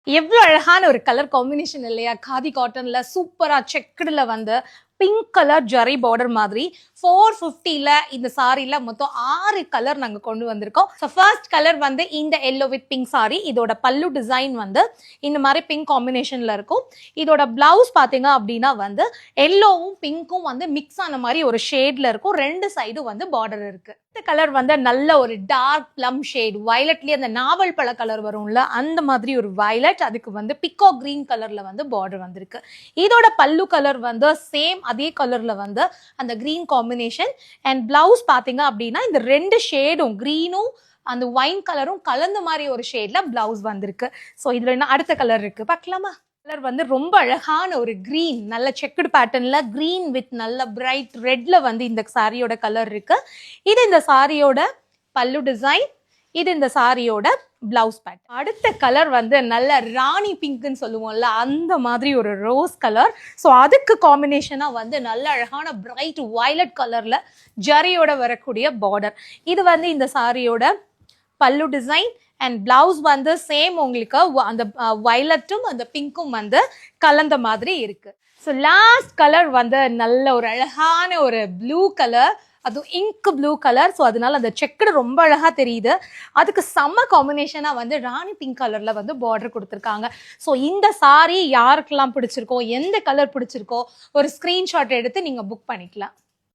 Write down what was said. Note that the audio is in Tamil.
எவ்வளோ அழகான ஒரு கலர் காம்பினேஷன் இல்லையா? காதி காட்டன்ல சூப்பரா செக்குடுல வந்து பிங்க் கலர் ஜரி பார்டர் மாதிரி 450ல இந்த சாரில மொத்தம் 6 கலர் நாங்க கொண்டு வந்திருக்கோம். ஸோ ஃபர்ஸ்ட் கலர் வந்து இந்த எல்லோ வித் பிங்க் சாரி. இதோட பல்லு டிசைன் வந்து இந்த மாதிரி பிங்க் காம்பினேஷன்ல இருக்கும். இதோட பிளவுஸ் பாத்தீங்க அப்படின்னா வந்து எல்லோவும் பிங்க்கும் வந்து மிக்ஸ் ஆன மாதிரி ஒரு ஷேட்ல இருக்கும். ரெண்டு சைடும் வந்து பார்டர் இருக்கு. இந்த கலர் வந்து நல்ல ஒரு டார்க் பிளம் ஷேட், வயலட்லயே அந்த நாவல் பழ கலர் வரும்ல அந்த மாதிரி ஒரு வயலட். அதுக்கு வந்து பிக்கோ கிரீன் கலர்ல வந்து பார்டர் வந்திருக்கு. இதோட பல்லு கலர் வந்து சேம் அதே கலர்ல வந்து அந்த கிரீன் காம்பினேஷன். அண்ட் பிளவுஸ் பாத்தீங்க அப்படின்னா இந்த ரெண்டு ஷேடும் கிரீனும் அந்த ஒயின் கலரும் கலந்த மாதிரி ஒரு ஷேட்ல பிளவுஸ் வந்திருக்கு. ஸோ இதுல என்ன அடுத்த கலர் இருக்கு பார்க்கலாமா? கலர் வந்து ரொம்ப அழகான ஒரு கிரீன், நல்ல செக்குடு பேட்டர்ன்ல கிரீன் வித் நல்ல பிரைட் ரெட்ல வந்து இந்த சாரியோட கலர் இருக்கு. இது இந்த சாரியோட பல்லு டிசைன், இது இந்த சாரியோட பிளவுஸ் பேட்டர்ன். அடுத்த கலர் வந்து நல்ல ராணி பிங்க்னு சொல்லுவோம்ல அந்த மாதிரி ஒரு ரோஸ் கலர். ஸோ அதுக்கு காம்பினேஷனா வந்து நல்ல அழகான பிரைட் வயலட் கலர்ல ஜரியோட வரக்கூடிய பார்டர். இது வந்து இந்த சாரியோட பல்லு டிசைன் அண்ட் பிளவுஸ் வந்து சேம் உங்களுக்கு அந்த வயலட்டும் அந்த பிங்க்கும் வந்து கலந்த மாதிரி இருக்கு. ஸோ லாஸ்ட் கலர் வந்து நல்ல ஒரு அழகான ஒரு ப்ளூ கலர், அதுவும் இங்க் ப்ளூ கலர். ஸோ அதனால அந்த செக்குடு ரொம்ப அழகா தெரியுது. அதுக்கு செம்ம காம்பினேஷனா வந்து ராணி பிங்க் கலர்ல வந்து பார்டர் கொடுத்துருக்காங்க. ஸோ இந்த சாரி யாருக்கெல்லாம் பிடிச்சிருக்கோ, எந்த கலர் பிடிச்சிருக்கோ ஒரு ஸ்கிரீன்ஷாட் எடுத்து நீங்க புக் பண்ணிக்கலாம்.